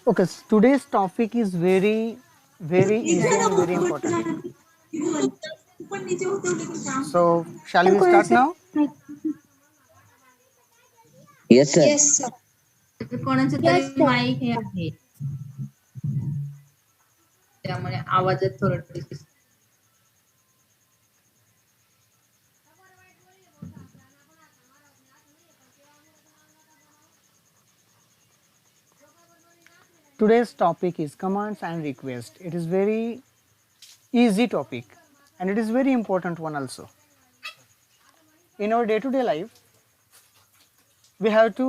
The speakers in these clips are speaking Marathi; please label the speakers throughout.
Speaker 1: Okay, today's topic is very easy and very important. So, shall we start now?
Speaker 2: Yes, sir.
Speaker 3: Yes, sir.
Speaker 4: कोणाचं तरी माईक हे आहे त्यामुळे आवाजात थोडं
Speaker 1: Today's topic is commands and request. It is very easy topic and it is very important one also. In our day-to-day life, we have to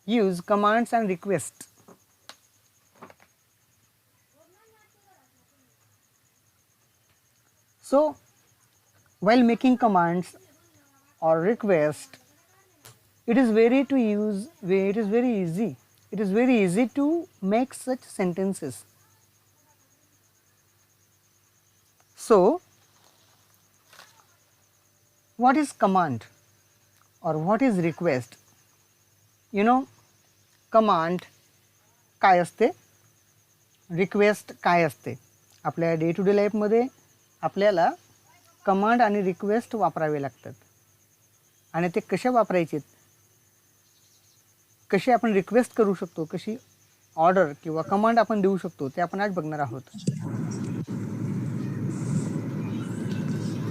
Speaker 1: use commands and requests. So, while making commands or request, it is very easy. It is very easy to make such sentences. So, what is command or what is request? You know, command काय असते, रिक्वेस्ट काय असते. आपल्या डे टू डे लाईफमध्ये आपल्याला कमांड आणि रिक्वेस्ट वापरावे लागतात आणि ते कसे वापरायचे, कशी आपण रिक्वेस्ट करू शकतो, कशी ऑर्डर किंवा कमांड आपण देऊ शकतो ते आपण आज बघणार आहोत.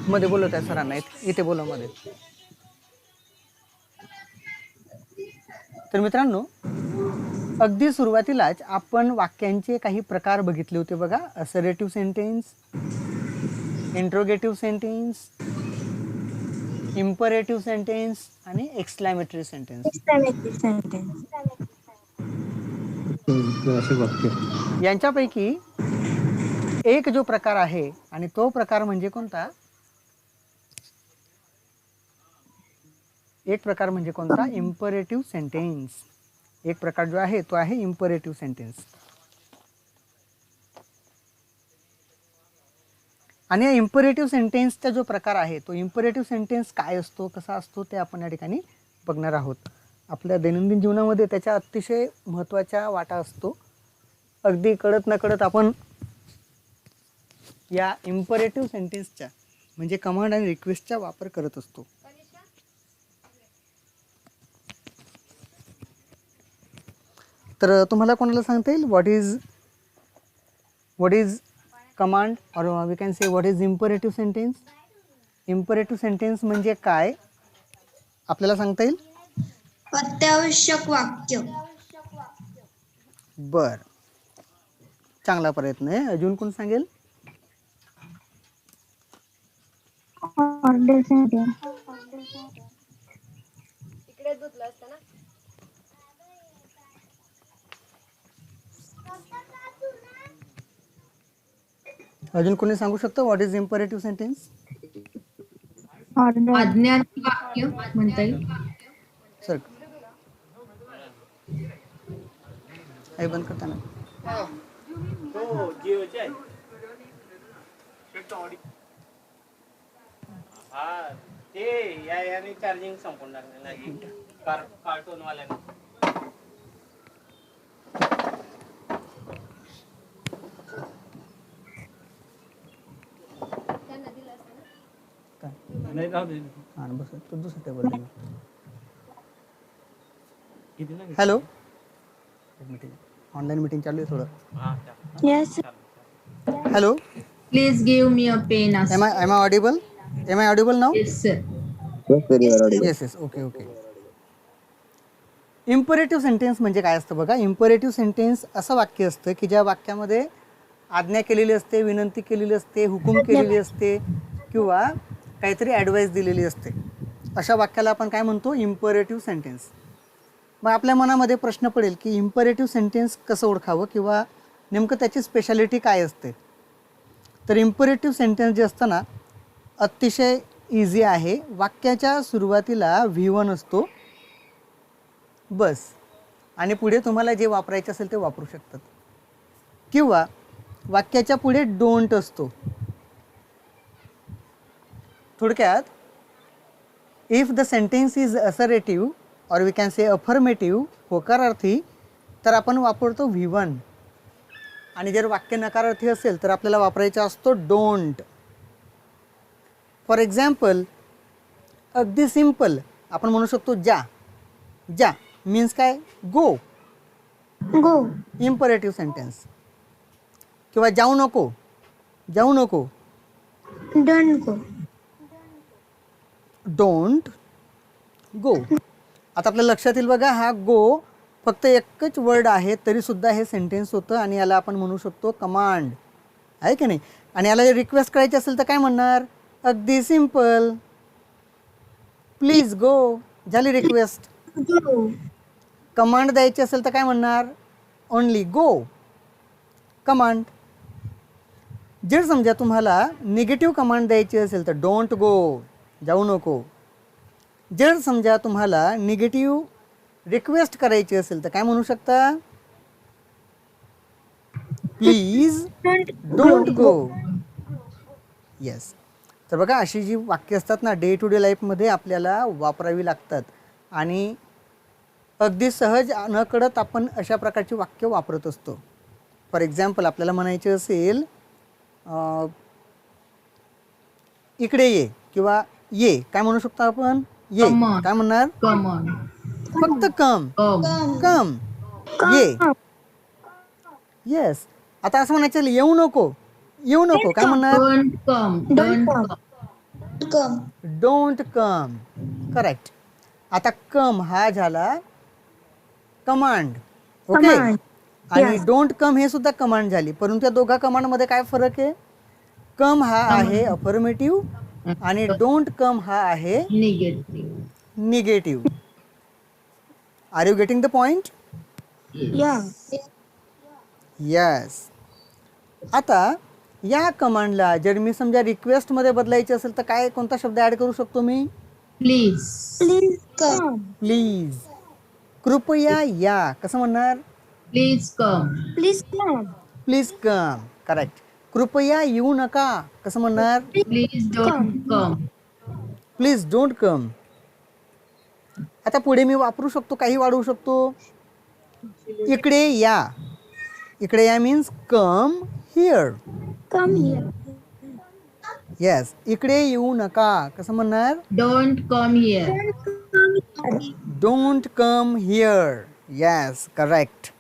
Speaker 1: मध्ये बोलत आहे सरांना, इथे बोला मध्ये. तर मित्रांनो, अगदी सुरुवातीलाच आपण वाक्यांचे काही प्रकार बघितले होते बघा. Assertive sentence, interrogative sentence, imperative sentence आणि एक्सक्लेमेटरी सेंटेन्स. यांच्यापैकी एक जो प्रकार आहे आणि तो प्रकार म्हणजे कोणता, एक प्रकार म्हणजे कोणता, इम्परेटिव्ह सेंटेन्स. एक प्रकार जो आहे तो आहे इम्परेटिव्ह सेंटेन्स. आणि या इम्परेटिव्ह सेंटेन्सचा जो प्रकार आहे तो इम्परेटिव्ह सेंटेन्स काय असतो, कसा असतो ते आपण या ठिकाणी बघणार आहोत. आपल्या दैनंदिन जीवनामध्ये त्याच्या अतिशय महत्त्वाचा वाटा असतो. अगदी कळत नकळत आपण या इम्परेटिव्ह सेंटेन्सचा म्हणजे कमांड आणि रिक्वेस्टचा वापर करत असतो. तर तुम्हाला कोणाला सांगता येईल what is command or we can say what is imperative sentence. Imperative sentence म्हणजे काय आपल्याला सांगता येईल?
Speaker 3: अत्यावश्यक वाक्य.
Speaker 1: बर, चांगला प्रयत्न आहे. अजून कोण सांगेल?
Speaker 5: Order sentence.
Speaker 6: इकडे धुतलं असतं ना.
Speaker 1: अजून कोणी सांगू शकतो what is imperative sentence?
Speaker 5: Order.
Speaker 4: आज्ञार्थी वाक्य म्हणता येईल.
Speaker 1: सर हे बंद करताना
Speaker 7: ते याने चार्जिंग संपून टाकलेलं कार्टून वाल्याने. नाही राहू दे.
Speaker 1: हां बस तो दुसरं table. Hello, meeting online meeting चालू आहे थोडं.
Speaker 5: Yes.
Speaker 1: Hello,
Speaker 4: please give me a pen.
Speaker 1: am I audible? Am I audible now?
Speaker 4: Yes sir.
Speaker 1: Yes okay. Imperative sentence म्हणजे काय असतं बघा. इम्परेटिव्ह सेंटेन्स असं वाक्य असतं की ज्या वाक्यामध्ये आज्ञा केलेली असते, विनंती केलेली असते, हुकूम केलेली असते किंवा काहीतरी ॲडवाईस दिलेली असते. अशा वाक्याला आपण काय म्हणतो? Imperative sentence. मग आपल्या मनामध्ये प्रश्न पडेल की इम्परेटिव्ह सेंटेन्स कसं ओळखावं किंवा नेमकं त्याची स्पेशालिटी काय असते. तर इम्परेटिव्ह सेंटेन्स जे असतं ना, अतिशय इझी आहे. वाक्याच्या सुरुवातीला V1 असतो बस, आणि पुढे तुम्हाला जे वापरायचे असेल ते वापरू शकतात. किंवा वाक्याच्या पुढे डोंट असतो. थोडक्यात, if the sentence is assertive और वी कॅन से अफर्मेटिव्ह, होकारार्थी, तर आपण वापरतो V1. आणि जर वाक्य नकारार्थी असेल तर आपल्याला वापरायचा असतो डोंट. फॉर एक्झाम्पल, अगदी सिंपल आपण म्हणू शकतो जा. जा मीन्स काय? गो.
Speaker 3: गो.
Speaker 1: Imperative sentence. किंवा जाऊ नको. जाऊ नको.
Speaker 3: Don't go.
Speaker 1: Don't go. आता आपल्या लक्षात येईल बघा, हा गो फक्त एकच वर्ड आहे तरी सुद्धा हे सेंटेन्स होतं आणि याला आपण म्हणू शकतो कमांड, आहे की नाही? आणि याला रिक्वेस्ट करायची असेल तर काय म्हणणार? अगदी सिंपल, प्लीज गो. झाली रिक्वेस्ट.
Speaker 3: गो.
Speaker 1: कमांड द्यायची असेल तर काय म्हणणार? Only go command. जर समजा तुम्हाला निगेटिव्ह कमांड द्यायची असेल तर डोंट गो, जाऊ नको. जर समजा तुम्हाला निगेटिव्ह रिक्वेस्ट करायची असेल तर काय म्हणू शकता? Please don't go. येस. तर बघा, अशी जी वाक्य असतात ना, डे टू डे लाईफमध्ये आपल्याला वापरावी लागतात आणि अगदी सहज नकळत आपण अशा प्रकारची वाक्य वापरत असतो. फॉर एक्झाम्पल, आपल्याला म्हणायचे असेल इकडे ये किंवा ये, काय म्हणू शकतो आपण? ये.
Speaker 4: Come on.
Speaker 1: काय म्हणणार?
Speaker 4: Come on.
Speaker 1: फक्त कम.
Speaker 4: Come.
Speaker 1: कम. ये. येस. आता असं म्हणायचं येऊ नको. येऊ नको. काय म्हणणार?
Speaker 4: Don't come. Don't come.
Speaker 3: Come.
Speaker 1: Don't come. Correct. आता कम हा झाला कमांड. ओके. आणि डोंट कम हे सुद्धा कमांड झाली. परंतु या दोघा कमांडमध्ये काय फरक आहे? कम हा आहे अफर्मेटिव्ह आणि डोंट कम हा आहे
Speaker 4: Negative.
Speaker 1: Negative. Are you getting the point?
Speaker 3: Yeah.
Speaker 1: Yes. आता या कमांडला जर मी समजा रिक्वेस्टमध्ये बदलायची असेल तर काय, कोणता शब्द ॲड करू शकतो मी?
Speaker 4: Please.
Speaker 3: Please come.
Speaker 1: प्लीज. कृपया या. कसं म्हणणार?
Speaker 4: Please come.
Speaker 3: Please come.
Speaker 1: Please come. Correct. कृपया येऊ नका. कसं म्हणणार?
Speaker 4: Please don't come.
Speaker 1: Please don't come. आता पुढे मी वापरू शकतो, काही वाढवू शकतो. इकडे या. इकडे या means come here.
Speaker 3: Come here.
Speaker 1: Yes. इकडे येऊ नका. कसं म्हणणार?
Speaker 4: Don't come here.
Speaker 1: Don't come here. Yes, correct.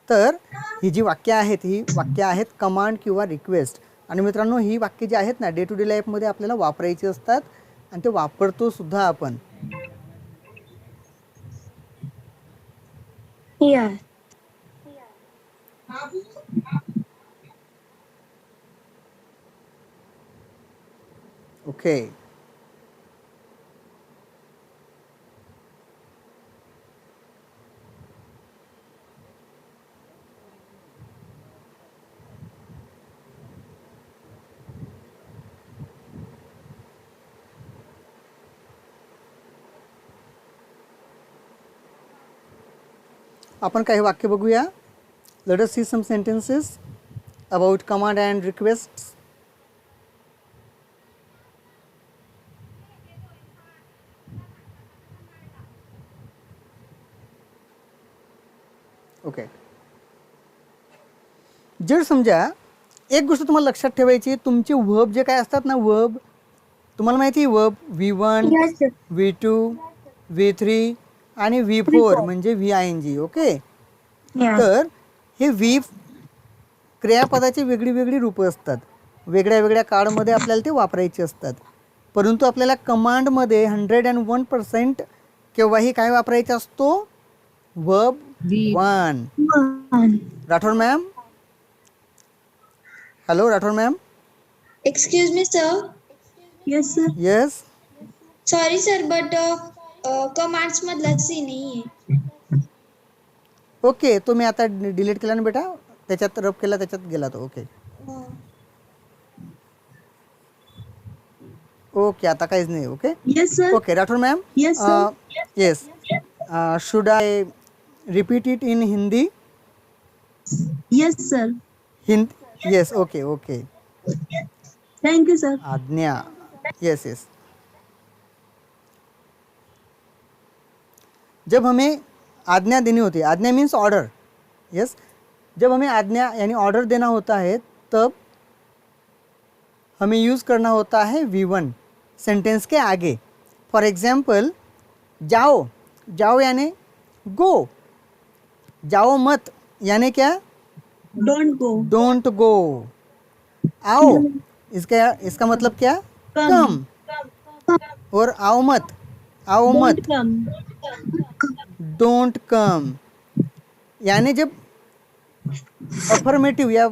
Speaker 1: तर ही जी वाक्य आहेत, ही वाक्य आहेत कमांड किंवा रिक्वेस्ट. आणि मित्रांनो, ही वाक्य जी आहेत ना, डे टू डे लाईफमध्ये आपल्याला वापरायची असतात आणि ते वापरतो सुद्धा आपण.
Speaker 3: या.
Speaker 1: ओके. आपण काही वाक्य बघूया. Let us see some sentences about command and requests. Okay. जर समजा एक गोष्ट तुम्हाला लक्षात ठेवायची, तुमचे वर्ब जे काय असतात ना, वर्ब तुम्हाला माहिती आहे, वर्ब V1, V2, V3 आणि V4 म्हणजे VING. ओके. तर हे क्रियापदाची वेगळी वेगळी रूपं असतात. वेगळ्या वेगळ्या काळामध्ये आपल्याला ते वापरायचे असतात. परंतु आपल्याला कमांडमध्ये 101% केव्हाही काय वापरायचा असतो? Verb one. Rathod ma'am. Hello Rathod ma'am.
Speaker 3: Excuse me sir.
Speaker 2: Yes, sir.
Speaker 1: Yes.
Speaker 3: Sorry sir, but commands मधला सी नाही आहे.
Speaker 1: ओके. तो मी आता डिलीट केला ना बेटा, त्याच्यात रब केला, त्याच्यात गेला तो. ओके. ओके, आता काहीच नाही. Okay.
Speaker 2: Yes, sir.
Speaker 1: Okay Rathod ma'am.
Speaker 2: Yes, sir.
Speaker 1: Yes. Should I repeat it in Hindi?
Speaker 2: Yes, sir.
Speaker 1: Hindi. Yes. Okay okay.
Speaker 2: Thank you, sir.
Speaker 1: आज्ञा. Yes yes. जब हमें आज्ञा देनी होती है, आज्ञा मीन्स ऑर्डर, यस। जब हमें आज्ञा यानी ऑर्डर देना होता है तब हमें यूज़ करना होता है V1 सेंटेंस के आगे। फॉर एग्जाम्पल, जाओ, जाओ यानी गो, जाओ मत यानी क्या,
Speaker 2: Don't go.
Speaker 1: Don't go. आओ, इसका मतलब क्या, कम। और आओ मत, आओ मत,
Speaker 2: Don't come.
Speaker 1: Don't come. यानी जब अफर्मेटिव या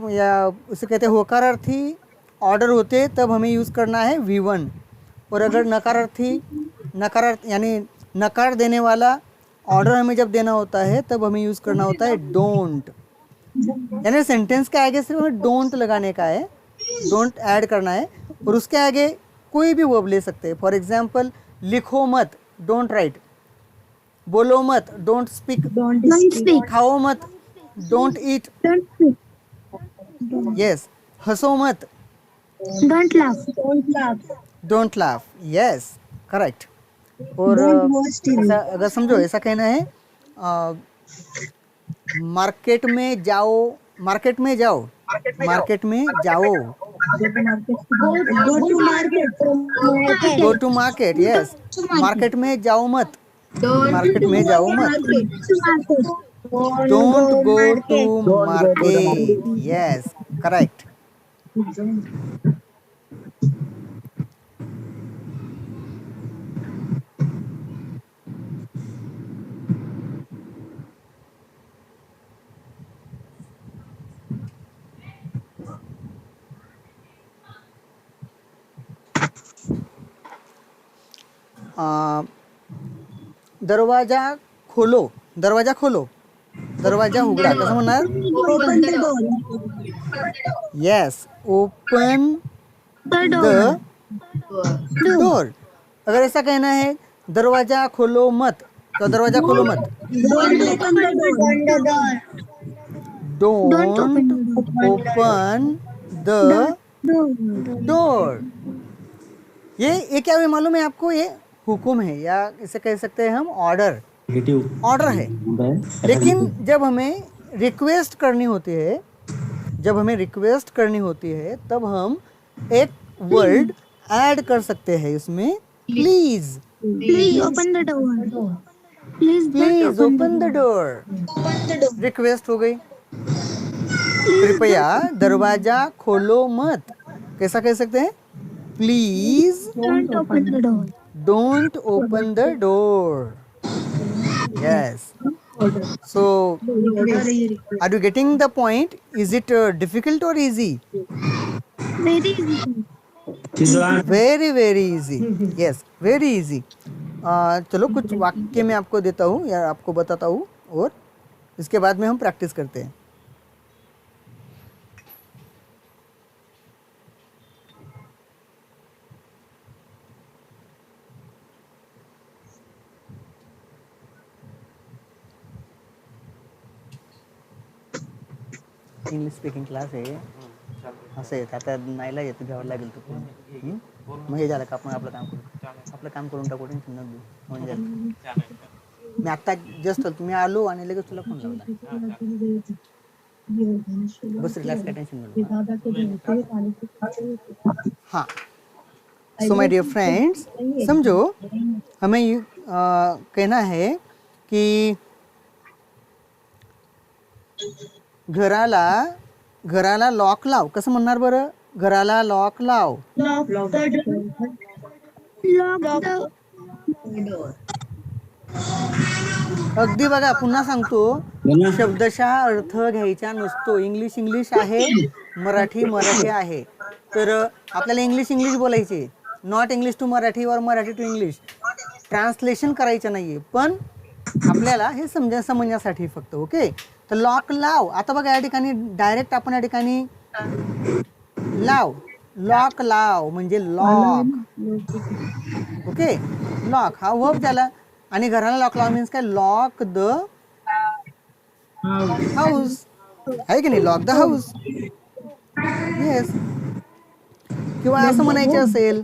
Speaker 1: उसे कहते हैं होकारार्थी ऑर्डर होते तब हमें यूज़ करना है V1। और अगर नकारार्थ यानी नकार देने वाला ऑर्डर हमें जब देना होता है तब हमें यूज़ करना होता है डोंट। यानी सेंटेंस के आगे सिर्फ हमें डोंट लगाने का है, डोंट ऐड करना है, और उसके आगे कोई भी वर्ब ले सकते हैं। फॉर एग्जाम्पल, लिखो मत, डोंट राइट। बोलो मत, डोंट स्पीक।
Speaker 2: Don't speak.
Speaker 1: खाओ मत, don't eat.
Speaker 2: Don't speak.
Speaker 1: Yes. हंसो मत,
Speaker 2: Don't laugh. Don't laugh.
Speaker 1: Don't laugh. Yes, correct. और
Speaker 2: Don't watch TV.
Speaker 1: ऐसा अगर समझो, ऐसा कहना है मार्केट में जाओ, मार्केट में जाओ, मार्केट में जाओ,
Speaker 2: Go to market.
Speaker 1: Go to market. Yes, market में जाओ मत,
Speaker 4: Don't
Speaker 1: मार्केट में जाओ मत, don't go to market. Yes, correct. दरवाजा खोलो, दरवाजा खोलो, दरवाजा उघडा, कसं म्हणणार,
Speaker 2: Open the door.
Speaker 1: Yes, open
Speaker 2: The
Speaker 1: the
Speaker 2: door.
Speaker 1: Door. अगर ऐसा कहना है दरवाजा खोलो मत, तो दरवाजा खोलो मत,
Speaker 2: Don't open the door.
Speaker 1: Don't open the door. ये क्या हुआ मालूम है आपको, ये हुक्म है या इसे कह सकते हैं हम ऑर्डर, ऑर्डर है। लेकिन जब हमें रिक्वेस्ट करनी होती है, जब हमें रिक्वेस्ट करनी होती है तब हम एक वर्ड ऐड कर सकते हैं इसमें, please.
Speaker 2: Please open the door.
Speaker 1: Please open the door, request हो गई। कृपया दरवाजा खोलो मत, कैसा कह सकते हैं, please
Speaker 2: Don't open the door.
Speaker 1: don't open the door. Yes. So, are you getting the point? Is it difficult or easy?
Speaker 2: Very easy.
Speaker 1: Very very easy. Yes, very easy. चलो कुछ वाक्य मैं आपको देता हूँ या आपको बताता हूँ और इसके बाद में हम प्रैक्टिस करते हैं। इंग्लिश स्पीकिंग क्लास आहे, असं आहे, आता नाहीला येतं घ्यावं लागेल तो। मग हे झालं का आपण आपलं काम करून टाकू, टेन्शन नको घेऊ, होऊन जाईल। मी आत्ता जस्ट तुम्ही आलो आणि लगेच तुला फोन लावला, बस रिलॅक्स, काय टेन्शन नको। हाँ, सो माय डियर फ्रेंड्स, समझो हमें कहना है कि घराला लॉक लाव, कसं म्हणणार बरं, घराला लॉक लाव।
Speaker 2: Lock the
Speaker 1: अगदी बघा, पुन्हा सांगतो, शब्दशः अर्थ घ्यायचा नसतो। इंग्लिश आहे, मराठी आहे, तर आपल्याला इंग्लिश बोलायचे, नॉट इंग्लिश टू मराठी और मराठी टू इंग्लिश, ट्रान्सलेशन करायचं नाहीये, पण आपल्याला हे समजण्यासाठी फक्त। ओके, तर लॉक लाव। आता बघा या ठिकाणी डायरेक्ट आपण या ठिकाणी लाव, लॉक लाव म्हणजे लॉक, ओके, लॉक हा वर्ब झाला। आणि घराला लॉक लाव मीन्स काय, लॉक द हाऊस, आहे की नाही, लॉक द हाऊस। येस, किंवा असं म्हणायचं असेल,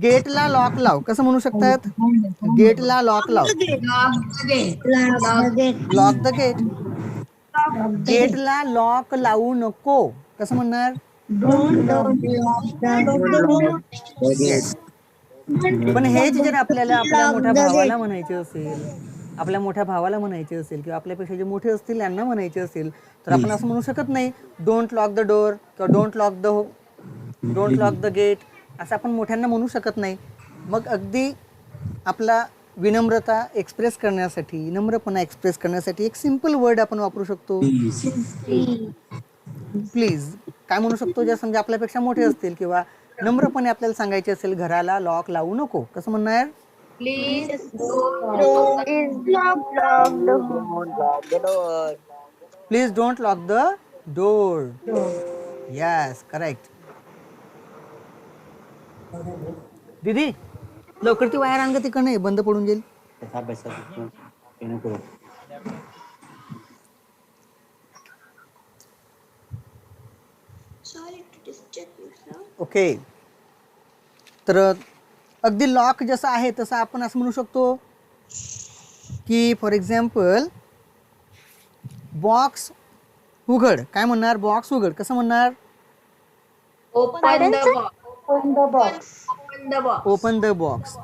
Speaker 1: गेटला लॉक लाव कसं म्हणू शकतात? गेटला लॉक लाव.
Speaker 4: Lock the gate.
Speaker 1: Lock the gate. गेटला लॉक लावू नको कसं म्हणणार? येस. पण हेच जर आपल्याला आपल्या मोठ्या भावाला म्हणायचे असेल, आपल्या मोठ्या भावाला म्हणायचे असेल किंवा आपल्यापेक्षा जे मोठे असतील यांना म्हणायचे असेल तर आपण असं म्हणू शकत नाही डोंट लॉक द डोअर किंवा डोंट लॉक द गेट असं आपण मोठ्यांना म्हणू शकत नाही. मग अगदी आपला विनम्रता एक्सप्रेस करण्यासाठी, नम्रपणा एक्सप्रेस करण्यासाठी एक सिंपल वर्ड आपण वापरू शकतो. प्लीज. काय म्हणू शकतो? ज्या समजा आपल्यापेक्षा मोठे असतील किंवा नम्रपणे आपल्याला सांगायचे असेल घराला लॉक लावू नको कसं म्हणणार?
Speaker 4: Please
Speaker 1: please don't lock the door. Yes correct. दीदी लवकर ती वायर अंग तिकडं नाही बंद पडून जाईल. ओके. तर अगदी लॉक जसं आहे तसं आपण असं म्हणू शकतो की फॉर एक्झाम्पल बॉक्स उघड. काय म्हणणार? बॉक्स उघड कसं म्हणणार?
Speaker 4: open the box.
Speaker 1: Open the box.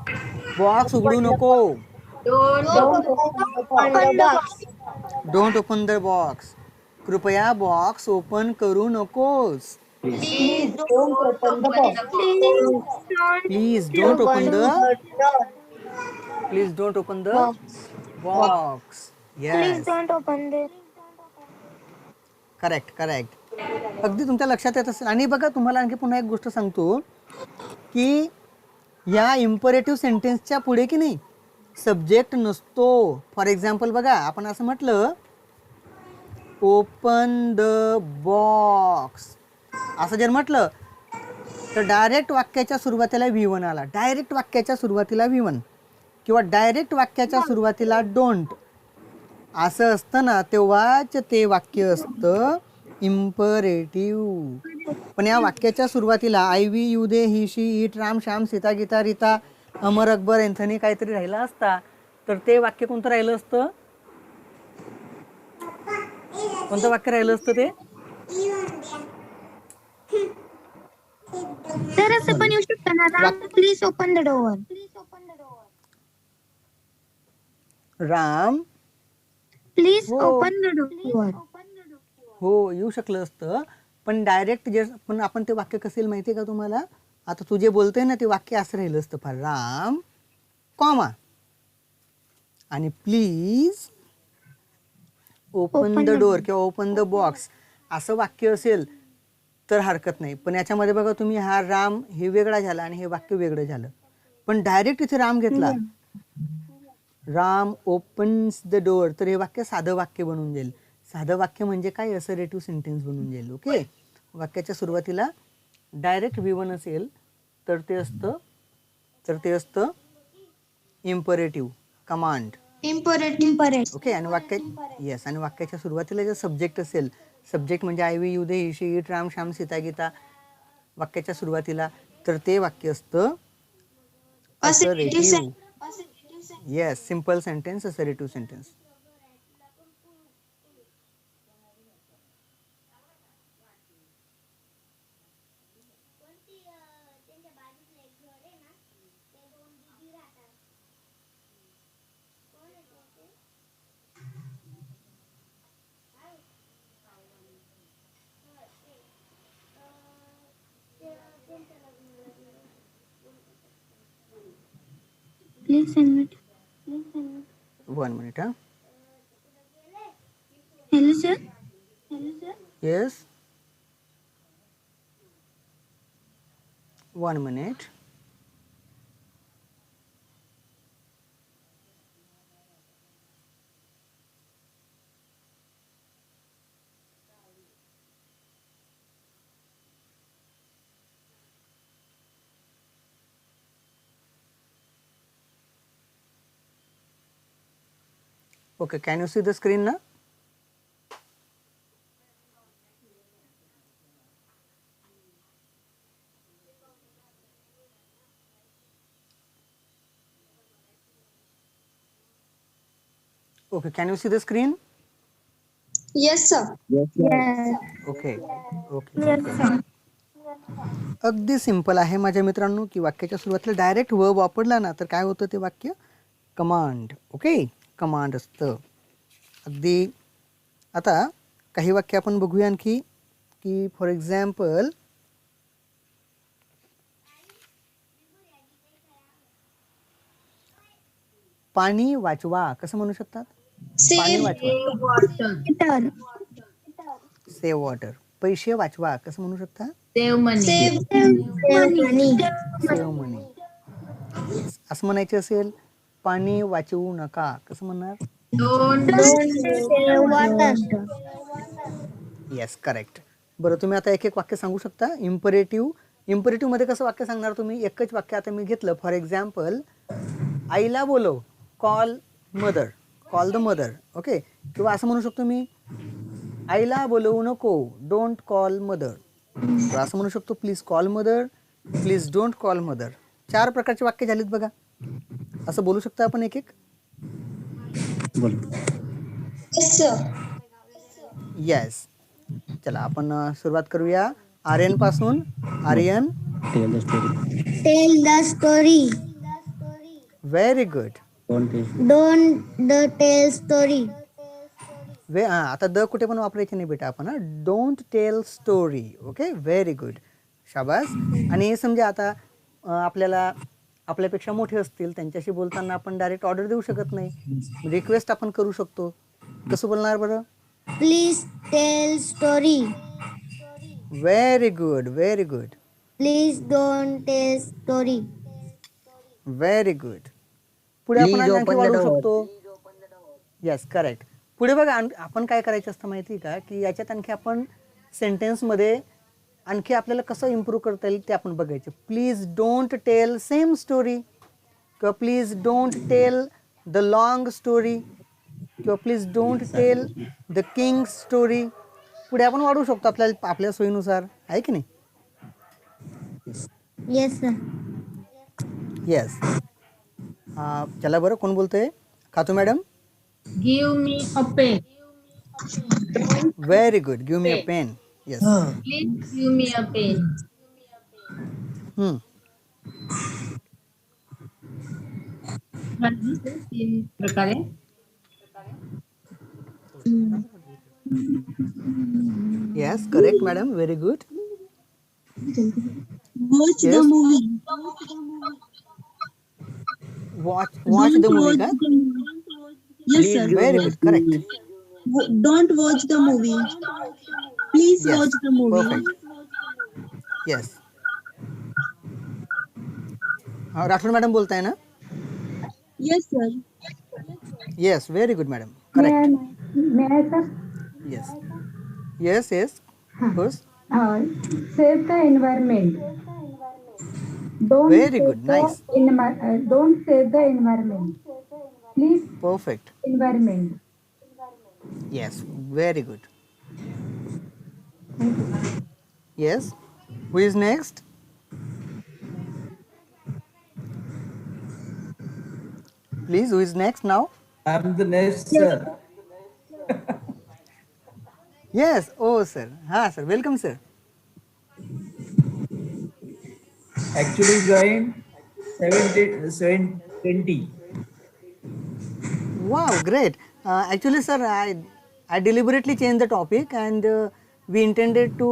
Speaker 1: Box उघडू नको. Don't open the box. कृपया बॉक्स ओपन करू नकोस. Please don't open the box. Yes correct correct. अगदी तुमच्या लक्षात येत असेल. आणि बघा तुम्हाला आणखी पुन्हा एक गोष्ट सांगतो की या इम्परेटिव्ह सेंटेन्सच्या पुढे की नाही सब्जेक्ट नसतो. फॉर एक्झाम्पल बघा आपण असं म्हटलं ओपन द बॉक्स असं जर म्हटलं तर डायरेक्ट वाक्याच्या सुरुवातीला V1 आला. डायरेक्ट वाक्याच्या सुरुवातीला V1 किंवा डायरेक्ट वाक्याच्या सुरुवातीला डोंट असं असतं ना तेव्हाच ते वाक्य असतं इम्परेटिव्ह. पण या वाक्याच्या सुरुवातीला I we you they he she it Ram Shyam Sita Geeta Reeta Amar Akbar Anthony काहीतरी राहिला असता तर ते वाक्य कोणतं राहिलं असतं? कोणतं वाक्य राहिलं असतं ते?
Speaker 2: तर असं पण येऊ शकतं ना Ram please open the door.
Speaker 1: Ram
Speaker 2: please
Speaker 1: हो.
Speaker 2: Open the door.
Speaker 1: हो येऊ शकलं असतं पण डायरेक्ट जे पण आपण ते वाक्य कसं येईल माहिती आहे का तुम्हाला? आता तू जे बोलतोय ना ते वाक्य असं राहिलं असतं फार राम कॉमा आणि प्लीज ओपन द डोअर किंवा ओपन द बॉक्स असं वाक्य असेल तर हरकत नाही. पण याच्यामध्ये बघा तुम्ही हा राम हे वेगळा झाला आणि हे वाक्य वेगळं झालं. पण डायरेक्ट इथे राम घेतला राम ओपन्स द डोअर तर हे वाक्य साधं वाक्य बनून जाईल. साधं वाक्य म्हणजे काय? असर्टिव्ह सेंटेन्स बनून जाईल. ओके. वाक्याच्या सुरुवातीला डायरेक्ट V1 असेल तर ते असतं इम्परेटिव्ह कमांड. ओके. आणि आणि वाक्याच्या सुरुवातीला जर सब्जेक्ट असेल सब्जेक्ट म्हणजे I we you they he she it Ram Shyam Sita Geeta वाक्याच्या सुरुवातीला तर ते वाक्य असतं assertive. Yes simple sentence assertive sentence.
Speaker 2: Please send it.
Speaker 1: 1 minute.
Speaker 2: Hello sir.
Speaker 1: Yes. 1 minute. Okay, can you see the screen now? Okay, can you see the screen?
Speaker 3: Yes, sir.
Speaker 1: Okay okay अगदी सिंपल आहे माझ्या मित्रांनो की वाक्याच्या सुरुवातीला डायरेक्ट वर्ब वापरला ना तर काय होतं ते वाक्य कमांड. ओके, कमांड असतं अगदी. आता काही वाक्य आपण बघूया आणखी की फॉर एक्झाम्पल पाणी वाचवा कसं म्हणू शकतात? पाणी
Speaker 3: Save.
Speaker 1: वाचवा.
Speaker 4: Water.
Speaker 1: Save water. पैसे वाचवा कसं म्हणू शकता?
Speaker 4: Save money.
Speaker 3: Save.
Speaker 1: सेव्ह मनी. असं म्हणायचं असेल पाणी वाचवू नका कसं म्हणणार?
Speaker 4: Don't
Speaker 1: yes correct. बरं तुम्ही आता एक एक वाक्य सांगू शकता. इम्परेटिव्ह मध्ये कसं वाक्य सांगणार तुम्ही? एकच वाक्य आता मी घेतलं फॉर एक्झाम्पल आईला बोलव, call mother, call the mother. Okay, किंवा असं म्हणू शकतो मी आईला बोलवू नको, डोंट कॉल मदर. किंवा असं म्हणू शकतो please call mother, please don't call mother. 4 प्रकारचे वाक्य झालीत बघा. असं बोलू शकता आपण एक एक.
Speaker 3: Yes, sir.
Speaker 1: येस. चला आपण सुरुवात करूया आर्यन पासून. Aryan.
Speaker 2: Tell the story.
Speaker 1: Very good.
Speaker 2: Don't tell story.
Speaker 1: आता द कुठे पण वापरायचे नाही बेटा आपण. Don't tell story. Okay, very good, शाबास. आणि समजा आता आपल्याला आपल्यापेक्षा मोठे असतील त्यांच्याशी बोलताना आपण डायरेक्ट ऑर्डर देऊ शकत नाही, रिक्वेस्ट आपण करू शकतो. कसं बोलणार बरं?
Speaker 2: Please tell story.
Speaker 1: Very good, very good,
Speaker 2: Please don't tell story.
Speaker 1: Very good. पुढे आपण आणखी वाढवू शकतो. Yes correct. पुढे बघा आपण काय करायचं असतं माहिती आहे का की याच्यात आणखी आपण सेंटेन्समध्ये आणखी आपल्याला कसं इम्प्रूव्ह करता येईल ते आपण बघायचं. Please don't tell same story किंवा please don't tell the long story किंवा please don't tell the king story. पुढे आपण वाढवू शकतो आपल्या सोयीनुसार, आहे की नाही?
Speaker 2: Yes, sir.
Speaker 1: येस. चला बरं कोण बोलतोय? Khatu madam.
Speaker 4: give me a pen.
Speaker 1: Very good. Give me a pen. Yes.
Speaker 4: Please give me a pen. तीन प्रकारे
Speaker 1: yes correct madam. Very good.
Speaker 2: Watch
Speaker 1: Yes.
Speaker 2: the movie.
Speaker 1: Watch the movie का?
Speaker 2: Yes, sir.
Speaker 1: Very good. Correct.
Speaker 2: Don't watch the movie. Please
Speaker 1: Yes.
Speaker 2: watch the movie.
Speaker 1: Perfect. Yes. Rathod madam बोलताय ना?
Speaker 2: Yes, sir.
Speaker 1: Yes. Very good madam. Correct.
Speaker 5: May I, sir?
Speaker 1: Yes. Yes. Yes. Of course.
Speaker 5: Save the environment. Don't
Speaker 1: Very
Speaker 5: save
Speaker 1: good.
Speaker 5: the
Speaker 1: Nice.
Speaker 5: Don't save the environment. Please,
Speaker 1: Perfect.
Speaker 5: environment.
Speaker 1: Yes. Very good. Yes. Who is next? Please, who is next now?
Speaker 6: I'm the next, sir.
Speaker 1: Yes. Oh, sir. Sir. Welcome, sir.
Speaker 6: Actually joined 720.
Speaker 1: Wow, great. Actually, sir, I deliberately changed the topic and we intended to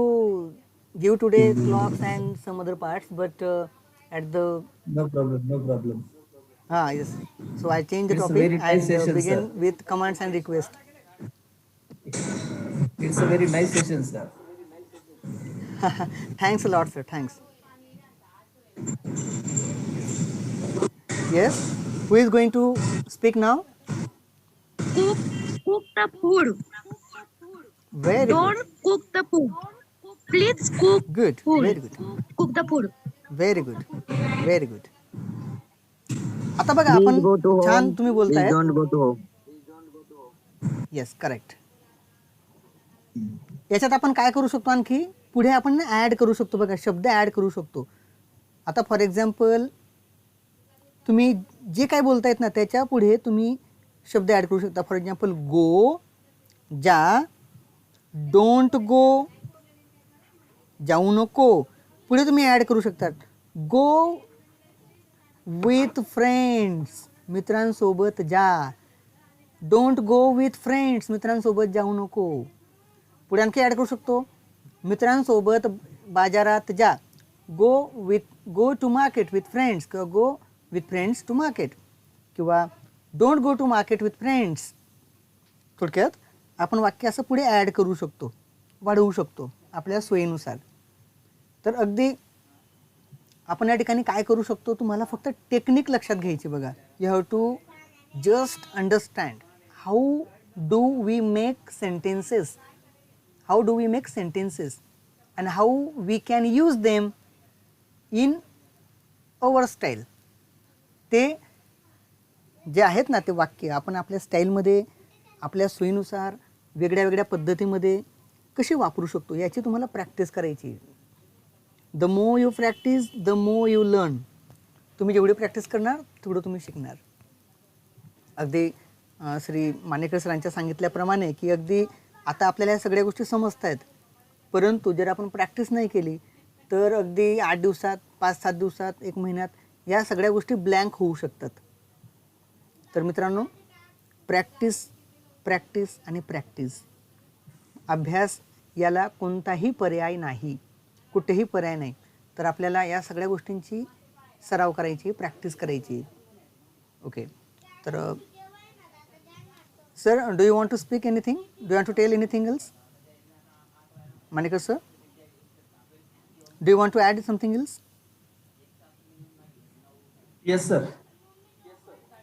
Speaker 1: give today clocks and some other parts, but at the
Speaker 6: No problem.
Speaker 1: yes. So I changed the
Speaker 6: It's a
Speaker 1: topic
Speaker 6: very nice
Speaker 1: and
Speaker 6: session,
Speaker 1: begin
Speaker 6: sir.
Speaker 1: with commands and requests.
Speaker 6: It's a very nice session, sir.
Speaker 1: Thanks a lot, sir. Thanks. Yes. Who is going to speak now?
Speaker 8: Cook the food.
Speaker 1: Very
Speaker 8: Don't cook the food. Please cook
Speaker 1: good.
Speaker 8: food.
Speaker 1: Very good.
Speaker 8: Cook the food.
Speaker 1: Very good. Very good. आता बघा आपण छान तुम्ही बोलताय. Yes correct. याच्यात आपण काय करू शकतो आणखी पुढे आपण ऍड करू शकतो बघा, शब्द ऍड करू शकतो. आता फॉर एक्झाम्पल तुम्ही जे काय बोलतायत ना त्याच्या पुढे तुम्ही शब्द ॲड करू शकता. फॉर एक्झाम्पल गो, जा, डोंट गो, जाऊ नको. पुढे तुम्ही ॲड करू शकता गो विथ फ्रेंड्स, मित्रांसोबत जा. डोंट गो विथ फ्रेंड्स, मित्रांसोबत जाऊ नको. पुढे आणखी ॲड करू शकतो मित्रांसोबत बाजारात जा. Go to market with friends किंवा go with friends to market किंवा don't go to market with friends. थोडक्यात आपण वाक्य असं पुढे ॲड करू शकतो, वाढवू शकतो आपल्या सोयीनुसार. तर अगदी आपण या ठिकाणी काय करू शकतो, तुम्हाला फक्त टेक्निक लक्षात घ्यायची बघा. You have to just understand how do we make sentences, how do we make sentences and how we can use them in our style. ते जे आहेत ना ते वाक्य आपण आपल्या स्टाईलमध्ये आपल्या सोयीनुसार वेगळ्या वेगळ्या पद्धतीमध्ये कशी वापरू शकतो याची तुम्हाला प्रॅक्टिस करायची. The more you practice the more you learn. तुम्ही जेवढी प्रॅक्टिस करणार तेवढं तुम्ही शिकणार. अगदी श्री मानेकर सरांच्या सांगितल्याप्रमाणे की अगदी आता आपल्याला या सगळ्या गोष्टी समजत आहेत, परंतु जर आपण प्रॅक्टिस नाही केली तर अगदी 8 दिवसात 5-7 दिवसात 1 महिन्यात या सगळ्या गोष्टी ब्लँक होऊ शकतात. तर मित्रांनो, प्रॅक्टिस प्रॅक्टिस आणि प्रॅक्टिस. अभ्यास याला कोणताही पर्याय नाही, कुठेही पर्याय नाही. तर आपल्याला या सगळ्या गोष्टींची सराव करायची, प्रॅक्टिस करायची. ओके. तर sir, do you want to speak anything? Do you want to tell anything else? Manekar sir, do you want to add something else?
Speaker 6: Yes, sir.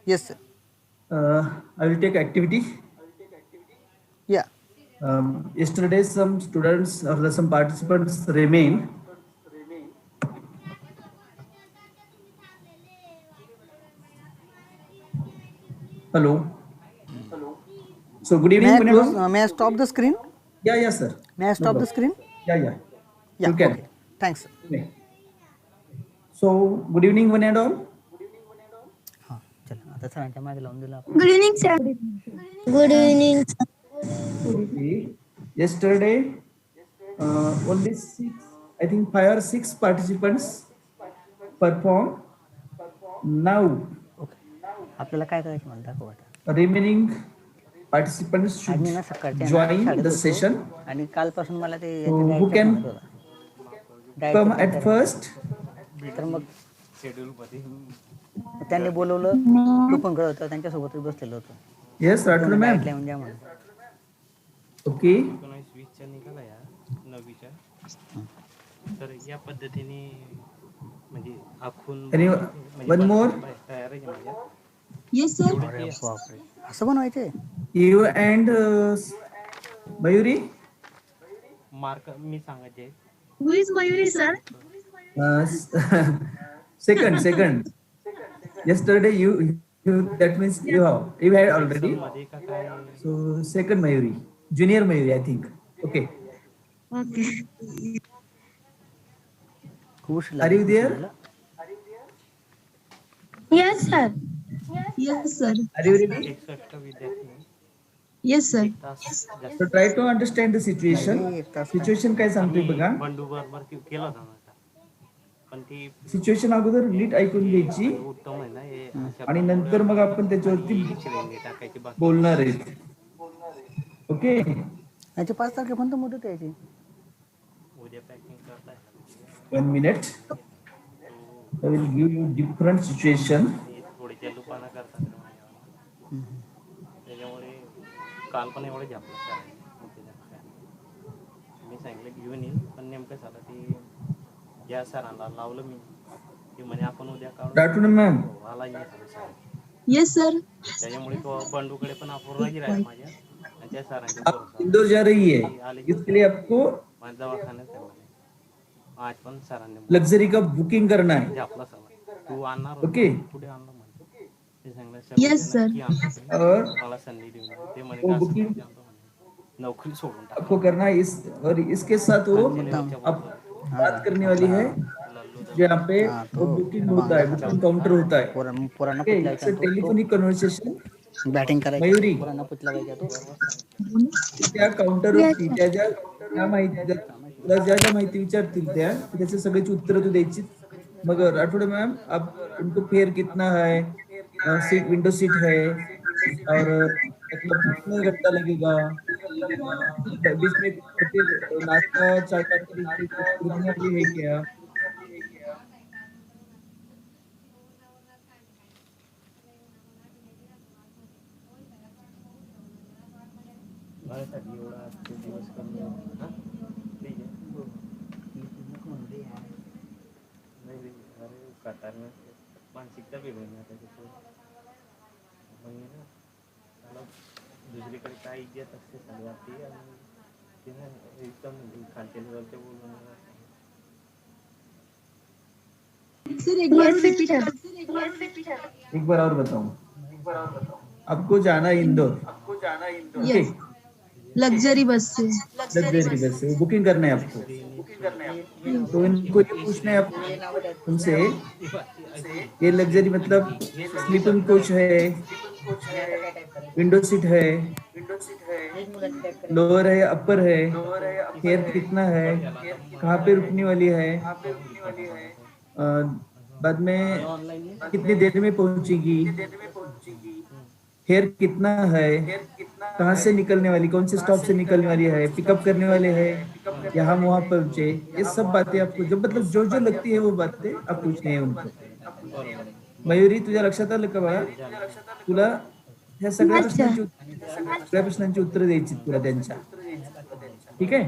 Speaker 1: Yes sir.
Speaker 6: I will take activity.
Speaker 1: या.
Speaker 6: Yesterday, some students or some participants remained. Hello. So, good
Speaker 1: May
Speaker 6: evening.
Speaker 1: I
Speaker 6: Vinay
Speaker 1: close?
Speaker 6: ma'am.
Speaker 1: May I stop the screen?
Speaker 6: Yeah, yes, sir.
Speaker 1: May I stop the screen?
Speaker 6: Yeah, yeah.
Speaker 1: Yeah.
Speaker 6: You can.
Speaker 1: Okay. Thanks.
Speaker 6: Okay. So, good evening, one and all.
Speaker 1: हां, चला आता सरांच्या मागे लावून दिलं आपण.
Speaker 2: Good evening sir. Good evening.
Speaker 6: Okay. Yesterday, only 6, I think 5 or 6 participants performed. Now,
Speaker 1: आपल्याला काय करायचं मला दाखव आता.
Speaker 6: remaining participants
Speaker 1: आज मी
Speaker 6: should
Speaker 1: ना सकाळच्या
Speaker 6: join
Speaker 1: शाळेत
Speaker 6: the
Speaker 1: होतो
Speaker 6: session.
Speaker 1: आणि कालपासून मला ते
Speaker 6: So, who can
Speaker 1: diet
Speaker 6: come
Speaker 1: चं
Speaker 6: at
Speaker 1: करायचं.
Speaker 6: first?
Speaker 1: तर मग त्यांनी बोलवलं, तू पण करत होता, त्यांच्यासोबतच बसलेलो होतो.
Speaker 6: Yes, Rathore ma'am.
Speaker 1: ऐकल्या म्हणजे म्हणून.
Speaker 6: Okay.
Speaker 7: 19-20च्या निघाला या 9वीच्या. तर या पद्धतीने म्हणजे आखून
Speaker 6: Any one more?
Speaker 7: तयार आहे माझ्या.
Speaker 2: Yes sir.
Speaker 1: अरे बापरे, असं बनवायचे?
Speaker 6: You and Mayuri?
Speaker 7: मार्क मी सांगायचे.
Speaker 8: Who is Mayuri sir?
Speaker 6: Second. Yesterday you that means you had already.
Speaker 7: मध्ये का काय
Speaker 6: So second Mayuri, junior Mayuri, I think. Okay.
Speaker 8: Okay.
Speaker 1: खुश
Speaker 6: Are you there?
Speaker 2: Yes sir. Yes sir.
Speaker 6: Are you ready?
Speaker 7: 61 विद्यार्थी
Speaker 2: येस सर.
Speaker 7: तास जास्त
Speaker 6: So try to understand the situation. Situation काय सांगतोय बघा.
Speaker 7: बंडू बरोबर केला होता माझा. पण ती
Speaker 6: सिच्युएशन अगोदर नीट ऐकून घ्यायची
Speaker 7: उत्तम आहे ना हे अशा
Speaker 6: आणि नंतर मग आपण त्याच्यावरती
Speaker 7: श्रेणी टाकायची बाकी
Speaker 6: बोलणार आहेत. ओके.
Speaker 1: याची 5 तारखेपर्यंत मुदत यायची.
Speaker 7: उद्या पॅकिंग करताय.
Speaker 6: 1 minute. I will give you different situation.
Speaker 7: थोडी चेलूपाना करतात रे माझ्यावर. त्याच्यामुळे काल पण एवढे झापलं सर. मी सांगितलं घेऊन येईल पण नेमकं झालं ती ज्या सरांना लावलं मी ते म्हणे आपण उद्या काढून
Speaker 6: Rathore ma'am.
Speaker 7: आला येत सर.
Speaker 2: Yes sir.
Speaker 7: त्याच्यामुळे तो बंडूकडे पण अपूर्ण राहिला माझ्या आणि त्या सरांच्या
Speaker 6: आप इंदौर जा रही है, इसके लिए आपको
Speaker 7: माझ्या दवाखान्यात आहे म्हणे. आज पण सरांनी
Speaker 6: लग्जरी का बुकिंग करना है.
Speaker 7: झापला सर तू आणणार होता,
Speaker 6: ओके.
Speaker 7: पुढे आणलं म्हणे. ते सांगितलं
Speaker 2: Yes, sir.
Speaker 6: और
Speaker 7: मला संधी देऊन ते म्हणे
Speaker 6: वो
Speaker 7: का
Speaker 6: booking-
Speaker 7: संधी आणतो म्हणे. नोकरी सोडून टाक.
Speaker 6: आपको करना है इस और इसके साथ वो आप बात करने वाली है जहाँ पे वो बुकिंग होता है, बुकिंग काउंटर होता है.
Speaker 1: पुराणा
Speaker 6: Okay, it's a telephonic conversation.
Speaker 1: Batting करायची
Speaker 6: मयुरी
Speaker 1: पोरांना पुतला पाहिजे तो.
Speaker 6: त्या काउंटरवरती त्या ज्या त्या माहिती तुला ज्या ज्या माहिती विचारतील त्या त्याचे सगळ्याची उत्तर तू द्यायची. मग राठौड़ मैम अब उनको फेयर कितना है, सीट विंडो सीट है, और मतलब कितना घंटा लगेगा, बीच में फिर नाश्ता चाय पानी की रुकने वाली है क्या?
Speaker 7: माझ्यासाठी एवढा आजचे दिवस कमी हा ठीक आहे. नाही रे, अरे काटाळा मानसिकता बिघडली आता त्याची. मग ना त्याला दुसरीकडे काय इज्जत असते सगळ्या ती आणि ते ना एकदम खालच्या लेवलच्या बोलून
Speaker 2: सर एक बार रिपीट कर.
Speaker 6: एक बार और बताऊं, आपको जाना इंदौर,
Speaker 2: यस लग्जरी बस से.
Speaker 6: लग्जरी बस से बुकिंग करना है आपको, तो इनको ये पूछना है आपको उनसे ये लग्जरी मतलब स्लीपिंग कोच है, विंडो सीट है, लोअर है, अपर है, फेयर कितना है, कहाँ पे रुकने वाली है, बाद में कितनी देर में पहुंचेगी, फेयर कितना है, कहाँ से निकलने वाली, कौन से स्टॉप से निकलने वाली है, पिकअप करने वाले हैं या हम वहां पहुंचे, ये सब बातें आपको जो मतलब जो जो लगती है वो बातें आप पूछने हैं उनको. मयुरी तुझ्या लक्षात आलं का बाळा? तुला ह्या सगळ्या प्रश्नांची उत्तरं द्यायची तुला त्यांच्या. ठीक आहे.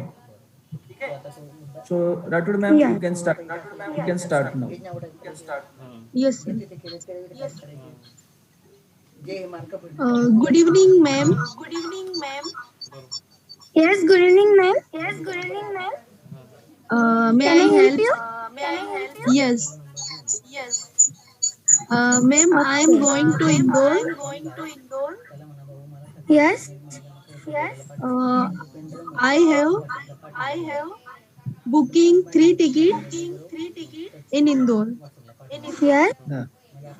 Speaker 6: So Rathore ma'am you can start now.
Speaker 2: Yes sir. Good evening ma'am.
Speaker 8: Yes, good evening, ma'am.
Speaker 2: May I help you? Yes. Ma'am, I am going to Indore.
Speaker 8: Yes.
Speaker 2: I have booking 3 tickets in Indore.
Speaker 8: Yes.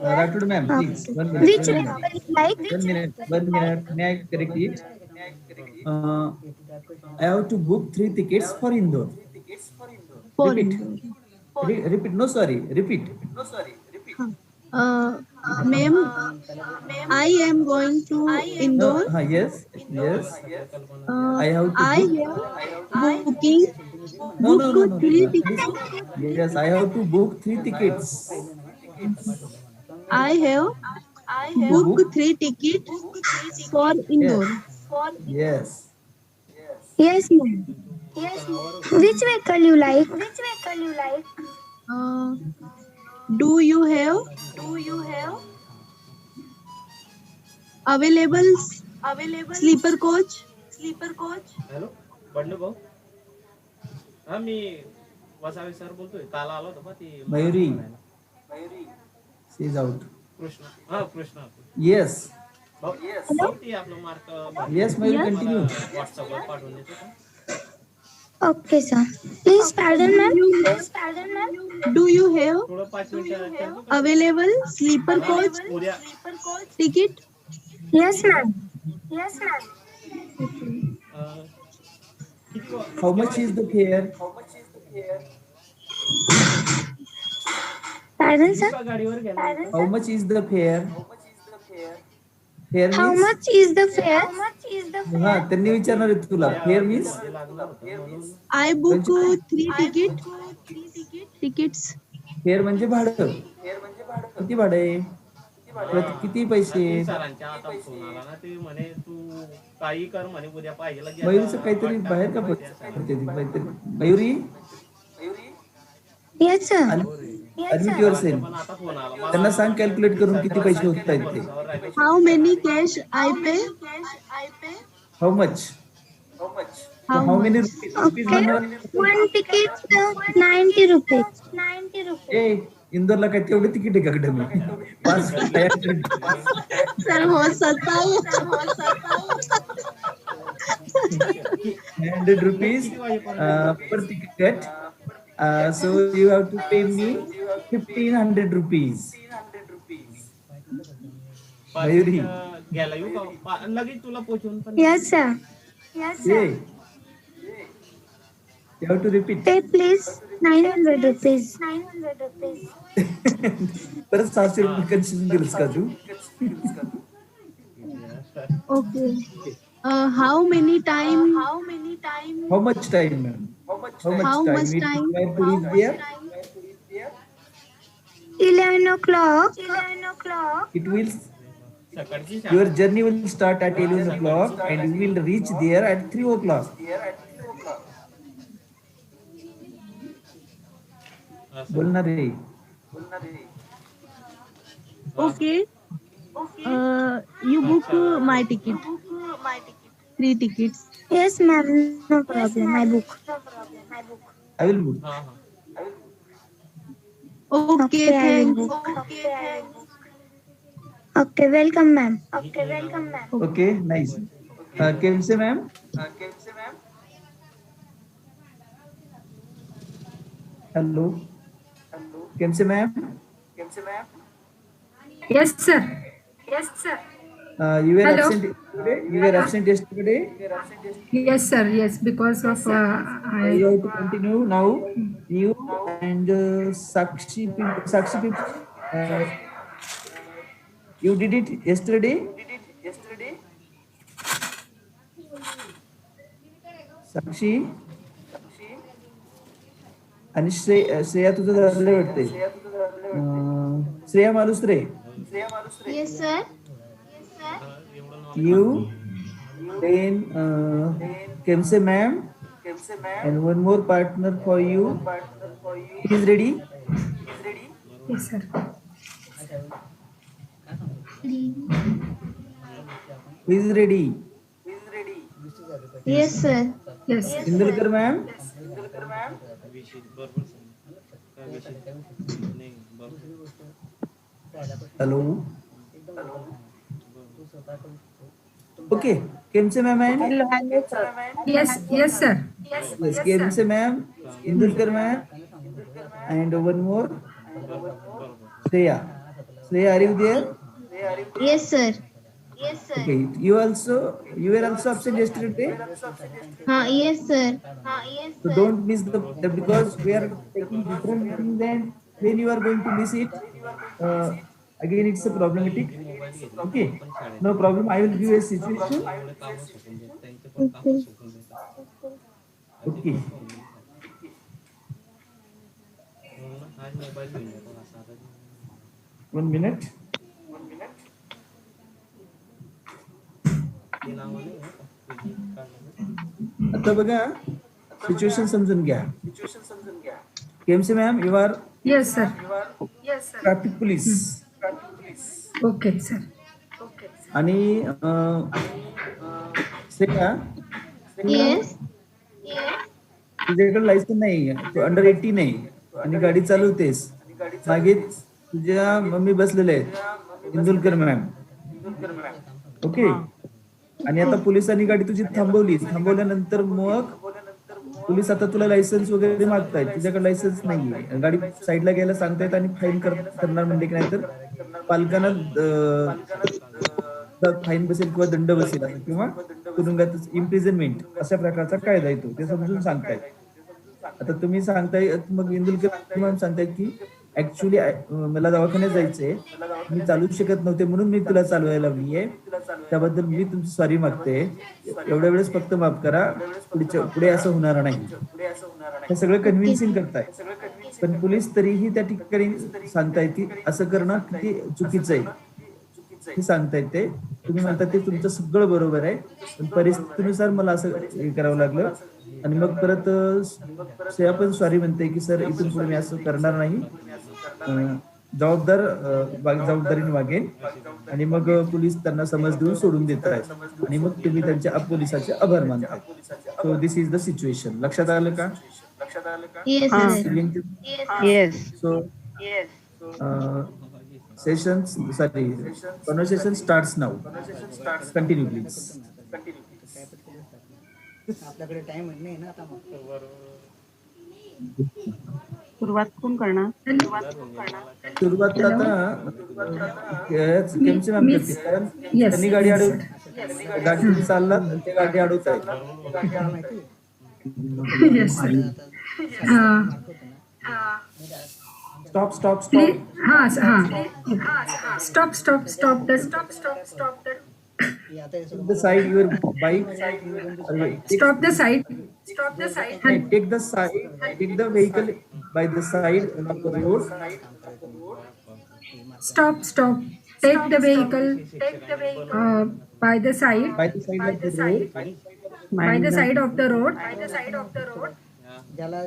Speaker 6: Rathore ma'am please
Speaker 8: Which vehicle you like?
Speaker 6: 1 minute may I correct it? I have to book 3 tickets for Indore.
Speaker 2: For
Speaker 6: Repeat.
Speaker 2: Indore.
Speaker 6: Repeat. No, sorry. Repeat.
Speaker 2: Ma'am, I am going to Indore.
Speaker 6: Yes. I have to
Speaker 2: I
Speaker 6: book.
Speaker 2: have booking
Speaker 6: No.
Speaker 2: 3 tickets.
Speaker 6: Yes, I have to book 3 tickets.
Speaker 2: I have booked 3 tickets for Indore.
Speaker 6: Yes.
Speaker 8: Yes, ma'am. Which vehicle you like?
Speaker 2: Do you have available sleeper coach?
Speaker 7: Hello Bandu भाऊ. हा मी वसावे सर बोलतोय. काल आलो होतो ती
Speaker 6: Mayuri. She's out.
Speaker 7: Krishna
Speaker 6: Yes.
Speaker 7: भाऊ ती आपलं मार्क
Speaker 6: Yes, Mayuri, continue.
Speaker 7: व्हॉट्सअपवर पाठवून देतो का?
Speaker 8: Okay, sir. Please pardon, ma'am.
Speaker 2: Do you have
Speaker 7: थोडं 5 मिनिटं
Speaker 2: available sleeper coach
Speaker 7: उद्या
Speaker 2: ticket?
Speaker 8: Yes, ma'am.
Speaker 7: किती
Speaker 6: How much is the fare?
Speaker 8: Pardon, sir.
Speaker 7: गाडीवर गेला
Speaker 6: How much is the fare? Fare
Speaker 8: How
Speaker 6: means?
Speaker 8: much is the fare?
Speaker 6: हा त्यांनी विचारणार आहे तुला. Fare means?
Speaker 2: I book 3 tickets.
Speaker 6: Fare म्हणजे भाडं. किती भाडं आहे? किती पैसे आहेत?
Speaker 7: सरांच्या आता फोन आला ना ते म्हणे तू काही कर म्हणे उद्या पाहिजे
Speaker 6: मयुरीचं काहीतरी बाहेर का पडते ती काहीतरी. Mayuri
Speaker 8: Yes, sir.
Speaker 6: admit yourself.
Speaker 7: पण आता फोन आला
Speaker 6: त्यांना सांग कॅल्क्युलेट करून किती पैसे होत आहेत ते.
Speaker 2: How many cash I pay?
Speaker 6: How much? How many rupees? Rupees म्हणणार?
Speaker 8: One ticket, 90 rupees.
Speaker 6: ए इंदोरला काय तेवढे तिकीट आहे का कडे मी
Speaker 2: 'Sir, हो सकता है.
Speaker 6: 100 rupees per ticket. So you have to pay me 1500 rupees. Mayuri
Speaker 7: घ्यायला येऊ का लगेच तुला पोचवून पण
Speaker 8: Yes, sir.
Speaker 6: Hey, you have to repeat.
Speaker 8: Pay, please. 900 rupees.
Speaker 6: परत 600 रुपये कन्फ्युजन केलंस का तू?
Speaker 2: Okay. How many time?
Speaker 6: How much time, ma'am? How much
Speaker 2: much
Speaker 6: it
Speaker 2: time?
Speaker 6: required to reach there?
Speaker 8: 11 o'clock.
Speaker 6: It will.
Speaker 7: सकाळची
Speaker 6: Your journey will start at 11 o'clock and you will reach there at 3 o'clock. बोलना रे.
Speaker 2: Okay. You book my ticket. 3 tickets.
Speaker 8: Yes, ma'am. No problem. I book.
Speaker 6: I will book.
Speaker 7: हा हा
Speaker 2: Okay,
Speaker 8: I will
Speaker 2: thanks.
Speaker 8: book. Okay, welcome, ma'am.
Speaker 6: Okay, nice. Kemse ma'am. Hello. Kemse ma'am.
Speaker 5: Yes, sir.
Speaker 6: You were
Speaker 5: Hello.
Speaker 6: absent yesterday. You were absent yesterday.
Speaker 5: Yes, sir. Yes, because of
Speaker 6: You have to continue now. You and Sakshi. You did it yesterday. साक्षी आणि श्रेया तुझं झालं वाटते. Shreya Malusare.
Speaker 3: Yes, sir.
Speaker 6: You then Kemse ma'am and one more partner for you. He is ready.
Speaker 5: yes, sir.
Speaker 6: He is ready.
Speaker 3: Yes, sir.
Speaker 5: Yes.
Speaker 6: Indulkar ma'am.
Speaker 7: विषय बरोबर सांग काय विषय नाही बरोबर
Speaker 6: Hello. Okay. Kemse ma'am and
Speaker 5: Yes, yes, sir.
Speaker 6: yes, Kemse ma'am, Indulkar ma'am, and one more Shreya. Shreya, are you there?
Speaker 3: Yes, sir.
Speaker 6: Okay. You were also absent yesterday.
Speaker 3: Yes, sir.
Speaker 6: So don't miss because we are taking different things and when you are going to miss it, again it's a problematic. Okay, no problem. I will give a situation.
Speaker 7: काम सुकून देत त्यांचे पण काम सुकून देत
Speaker 6: Okay.
Speaker 7: म्हणून आज मोबाईल घेऊन येतो असा आता
Speaker 6: 1 minute.
Speaker 7: ते नावाने काढलं
Speaker 6: आता बघा सिच्युएशन समजून घ्या. केमसे ma'am, you are
Speaker 5: Yes, sir.
Speaker 6: Traffic police
Speaker 5: Okay, sir.
Speaker 6: आणि श्रेया,
Speaker 3: Yes.
Speaker 6: तुझ्याकडे लायसन नाही, तू अंडर 18 नाही आणि गाडी चालवतेस. मागे तुझ्या मम्मी बसलेले आहेत, इंदुलकर मॅम. ओके. आणि आता पोलिसांनी गाडी तुझी थांबवल्यानंतर मग पोलीस आता तुला लायसन्स वगैरे मागतायत. तुझ्याकडे लायसन्स नाहीये, गाडी साईडला घ्यायला सांगतायत आणि फाईन करणार म्हणजे की नाही तर पालकांना फाईन बसेल किंवा दंड बसेल असं किंवा तुरुंगात इम्प्रिझनमेंट अशा प्रकारचा कायदा येतो ते समजून सांगतायत. आता तुम्ही सांगताय, मग इंदुलकर मॅम सांगतायत की ऍक्च्युली मला दवाखान्यात जायचंय, मी चालू शकत नव्हते म्हणून मी तुला चालवायला लावलीये, त्याबद्दल मी तुमची सॉरी मागते. एवढ्या वेळेस फक्त माफ करा, पुढे असं होणार नाही. हे सगळं कन्व्हिन्सिंग करताय, पण पोलीस तरीही त्या ठिकाणी सांगतायत की असं करणं किती चुकीचं आहे हे सांगतायत. ते तुम्ही म्हणतात ते तुमचं सगळं बरोबर आहे, पण परिस्थितीनुसार मला असं हे करावं लागलं. आणि मग परत श्रेया पण सॉरी म्हणते की सर इथून पुढे मी असं करणार नाही, जबाबदारीने वागेन. आणि मग पोलीस त्यांना समज देऊन सोडून देत आहेत आणि मग तुम्ही त्यांच्या पोलिसाचे आभार मानताय. So this is the situation. लक्षात आलं का?
Speaker 3: Yes, sir.
Speaker 1: Yes.
Speaker 6: So conversation starts now. Continue please.
Speaker 1: आपल्याकडे टाइम नाही ना आता.
Speaker 7: बरोबर
Speaker 9: सुरुवात कोण करणार?
Speaker 6: सुरुवात आता केमचे मॅम करते, कारण
Speaker 5: Yes,
Speaker 6: त्यांनी गाडी
Speaker 5: yes,
Speaker 6: अडवली, गाडी चालला ते गाडी अडवत आहे.
Speaker 5: Yes, sir.
Speaker 6: Stop stop
Speaker 5: Please,
Speaker 6: stop.
Speaker 5: stop.
Speaker 6: The side your bike.
Speaker 5: Stop the side.
Speaker 6: Take the side. Take the vehicle by the side of the road.
Speaker 5: Stop. Take the vehicle by the side.
Speaker 6: By the side of the road.
Speaker 5: By the side of the road.
Speaker 1: ज्याला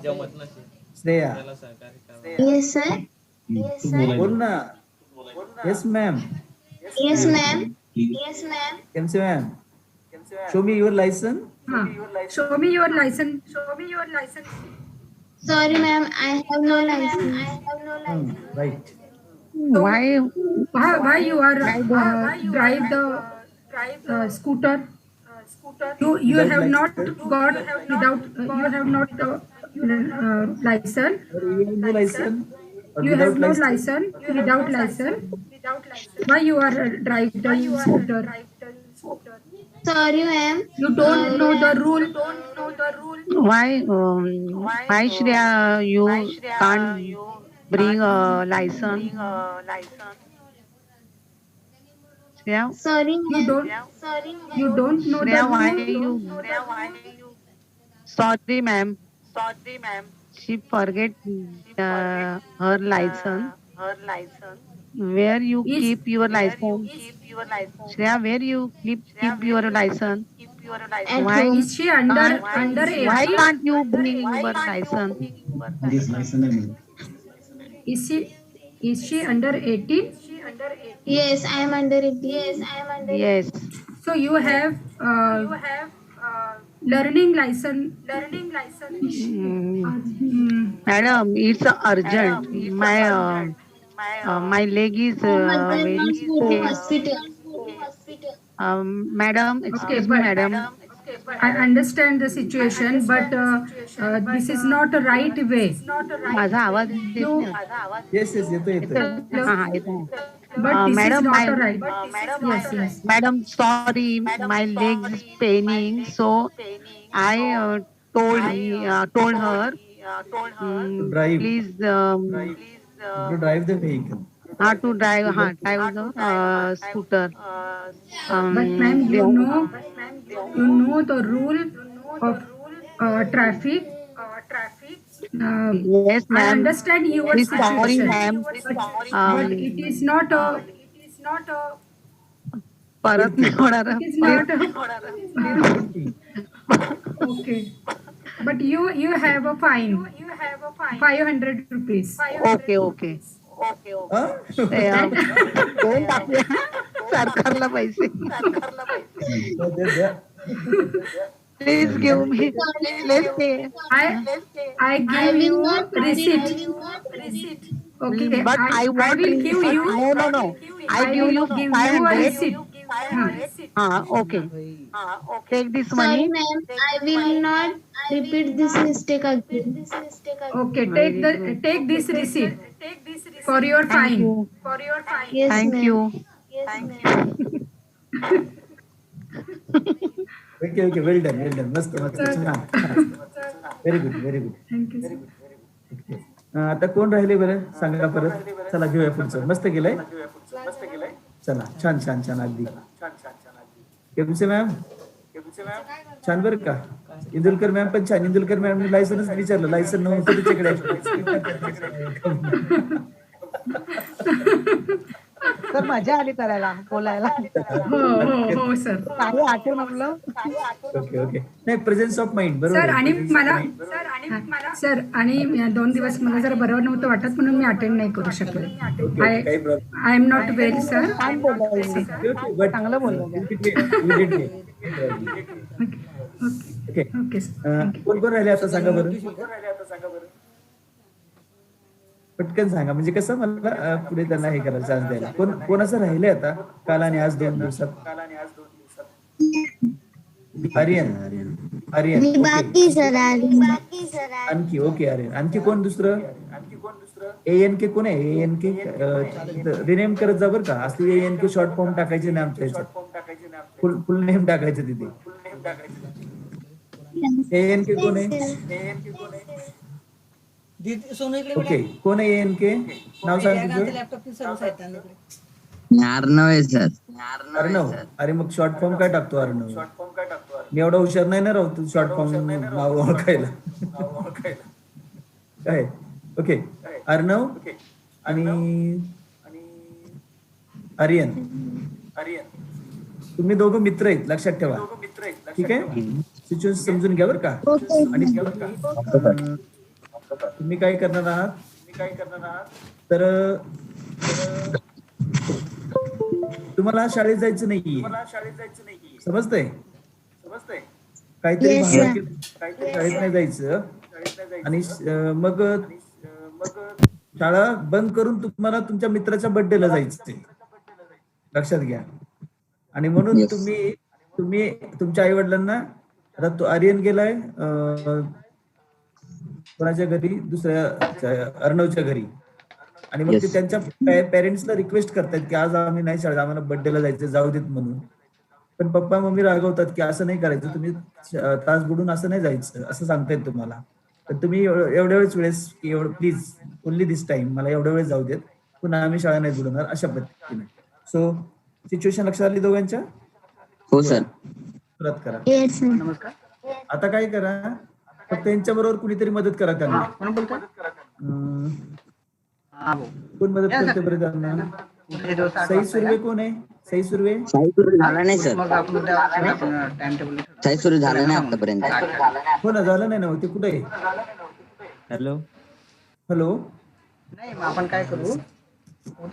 Speaker 7: जमत नसेल
Speaker 6: Shreya.
Speaker 7: त्याला सहकार्य करा.
Speaker 3: Yes, sir.
Speaker 6: बोल ना. Yes, ma'am.
Speaker 3: Yes, ma'am. Yes, ma'am.
Speaker 6: केमचे ma'am. Show me your license.
Speaker 5: Show me your license.
Speaker 3: Sorry, ma'am. I have no license.
Speaker 6: Right.
Speaker 5: Why you are drive the scooter? You have not got without you have not license.
Speaker 6: Or you have no license. Or
Speaker 5: You have
Speaker 6: without
Speaker 5: no
Speaker 6: license.
Speaker 5: license without license. Why you are drive the scooter?
Speaker 3: Sorry, ma'am.
Speaker 5: You don't know the rule.
Speaker 9: Why Shreya, you can't bring a license? Shreya,
Speaker 3: Sorry,
Speaker 5: You
Speaker 3: ma'am.
Speaker 5: don't. You don't know the
Speaker 9: Shreya, why
Speaker 5: rule.
Speaker 9: you? Sorry, ma'am. She forget her license. Where you
Speaker 5: Is-
Speaker 9: keep your license? Shreya, where you keep your license?
Speaker 3: At
Speaker 9: Why?
Speaker 3: home.
Speaker 5: Is she under
Speaker 9: Why
Speaker 5: 18?
Speaker 9: can't you bring your license?
Speaker 5: Is she under 18?
Speaker 3: Yes, I am under it. Yes, I am under it.
Speaker 9: Yes.
Speaker 5: So you have learning license.
Speaker 9: Madam, it's urgent. My leg is very pain.
Speaker 3: Hospital.
Speaker 9: Madam, excuse me,
Speaker 5: but-
Speaker 9: madam.
Speaker 5: I understand the situation, but this is not a right way.
Speaker 9: माझा आवाज येत नाही.
Speaker 6: Yes, yes, येतो येतो.
Speaker 9: हा, हा, येत आहे.
Speaker 5: But this
Speaker 9: madam,
Speaker 5: is not
Speaker 9: my-
Speaker 5: a right. Yes.
Speaker 9: Madam, sorry, my leg is paining, so I told her,
Speaker 6: Drive.
Speaker 9: please,
Speaker 6: To drive the vehicle.
Speaker 9: to drive the scooter.
Speaker 5: But ma'am, you know the rule of traffic.
Speaker 9: Yes,
Speaker 5: I
Speaker 9: ma'am.
Speaker 5: understand your
Speaker 9: Please, sorry,
Speaker 5: situation,
Speaker 9: ma'am.
Speaker 5: but it is not a.
Speaker 9: परत नाही होणार.
Speaker 5: It is not a. Okay. But you have a fine. 500 rupees.
Speaker 9: Okay.
Speaker 6: हा?
Speaker 9: दोन टाकूया सरकारला पैसे.
Speaker 6: द्या, द्या.
Speaker 9: Please give me. Please pay.
Speaker 5: I give
Speaker 3: will
Speaker 5: you
Speaker 3: not
Speaker 5: receipt. Okay.
Speaker 9: But I want
Speaker 5: will give you.
Speaker 9: No. I give you
Speaker 5: give you a
Speaker 9: 500.
Speaker 5: receipt.
Speaker 9: Okay. Take this
Speaker 3: Sorry,
Speaker 9: money.
Speaker 3: ma'am. I will not repeat this mistake again.
Speaker 5: Okay. Take this receipt for your fine.
Speaker 3: Yes,
Speaker 9: Thank
Speaker 3: ma'am.
Speaker 9: you.
Speaker 3: Yes, ma'am.
Speaker 6: Okay. Well done. मस्त. छान. Very good.
Speaker 5: Thank you. Sir.
Speaker 6: आता कोण राहिले बरं सांगा परत. चला घेऊया पुढचं. मस्त केलंय. चला छान अगदी. केमसे मॅम छान बरं का. इंदुलकर मॅम पण छान. इंदुलकर मॅम लायसन्स विचारलं. लायसन नव्हतं
Speaker 10: तर मजा आली करायला बोलायला.
Speaker 5: हो सर.
Speaker 10: काही आठवण आपलं.
Speaker 6: ओके. नाही प्रेझेन्स ऑफ माइंड बरोबर.
Speaker 5: सर आणि मला 2 दिवस मला जरा बरं नव्हतं वाटत म्हणून मी अटेंड नाही करू शकले. I am not well sir.
Speaker 10: छान बोलला. चांगलं बोललं.
Speaker 5: Okay sir.
Speaker 6: कोण राहिले आता सांगा बरं. पटकन सांगा म्हणजे कसं मला पुढे त्यांना हे करायला चान्स द्यायला. कोण असं राहिले आता काल आणि आज 2 दिवसात. आर्यन आर्यन
Speaker 8: मी
Speaker 6: ओके.
Speaker 8: बाकी सर आर्यन.
Speaker 6: आणखी ओके आर्यन. आणखी कोण दुसरं? ANK कोण आहे? ANK रिनेम करत जा बरं का. असली ANK शॉर्ट फॉर्म टाकायचे नाही आमच्या ह्याच्यात. फुल नेम टाकायचं तिथे. ANK कोण आहे?
Speaker 1: सोनू इकडे
Speaker 6: ओके कोण आहे ANK? नाव सांग तुझं.
Speaker 1: लॅपटॉपची सर्व साहित्य आणलं इकडे.
Speaker 11: अर्णव आहे सर.
Speaker 6: अर्णव. अरे मग शॉर्ट फॉर्म काय टाकतो अर्णव? मी एवढा हुशार नाही ना राहू शॉर्ट फॉर्म नाव ओळखायला. काय ओके अर्णव आणि आर्यन. तुम्ही दोघं मित्र आहेत लक्षात ठेवा. ठीक आहे. सिच्युएशन समजून घ्या बरं का. आणि तुम्ही काय करणार आहात तर तुम्हाला शाळेत जायचं नाहीये. समजतंय? काहीतरी
Speaker 8: Yes,
Speaker 6: भावना
Speaker 8: sir.
Speaker 6: केली, शाळेत नाही जायचं. आणि मग शाळा बंद करून तुम्हाला तुमच्या मित्राच्या बर्थडेला जायचं लक्षात घ्या. आणि म्हणून
Speaker 11: Yes.
Speaker 6: तुम्ही तुमच्या आई वडिलांना आता तो आर्यन गेलाय कोणाच्या घरी दुसऱ्या अर्णवच्या घरी. आणि मग ते
Speaker 11: Yes.
Speaker 6: त्यांच्या पेरेंट्सला रिक्वेस्ट करतात की आज आम्ही नाही शाळेत आम्हाला बर्थडेला जायचं जाऊ देत म्हणून. पण पप्पा मम्मी रागवतात की असं नाही करायचं तुम्ही तास बुडून असं नाही जायचं असं सांगतायत तुम्हाला. तर तुम्ही एवढ्या वेळेस की एवढं प्लीज ओनली दिस टाइम मला एवढ्या वेळेस जाऊ देत पुन्हा आम्ही शाळा नाही बुडवणार अशा पद्धतीने. सो सिच्युएशन लक्षात आली दोघांच्या?
Speaker 11: हो सर.
Speaker 6: सुरुवात करा.
Speaker 8: Yes, sir.
Speaker 1: नमस्कार.
Speaker 6: आता काय करा फक्त यांच्या बरोबर कुणीतरी मदत करा त्यांना.
Speaker 1: कोण बोलतोय? हा भाऊ.
Speaker 6: कोण मदत करते बरं त्यांना?
Speaker 1: उद्या दिवस 8
Speaker 6: सई
Speaker 1: वाजता
Speaker 6: सुर्वे
Speaker 1: या.
Speaker 6: कोण आहे? सई सुर्वे.
Speaker 11: शाही सुरू झाला नाही सर.
Speaker 1: मग आपण उद्या टाइम टेबल
Speaker 11: शाही सुरू झाला नाही आतापर्यंत.
Speaker 6: हो ना झालं नाही ना ते कुठे आहे?
Speaker 7: हॅलो.
Speaker 6: हॅलो
Speaker 1: नाही मग आपण काय करू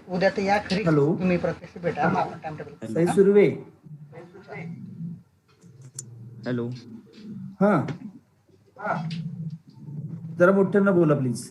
Speaker 1: उद्या तर या खरी
Speaker 6: हॅलो.
Speaker 1: तुम्ही प्रत्यक्ष भेटा मग आपण time table
Speaker 6: Sai Surve.
Speaker 7: Hello.
Speaker 6: हा जरा मोठ्यानं बोला प्लीज.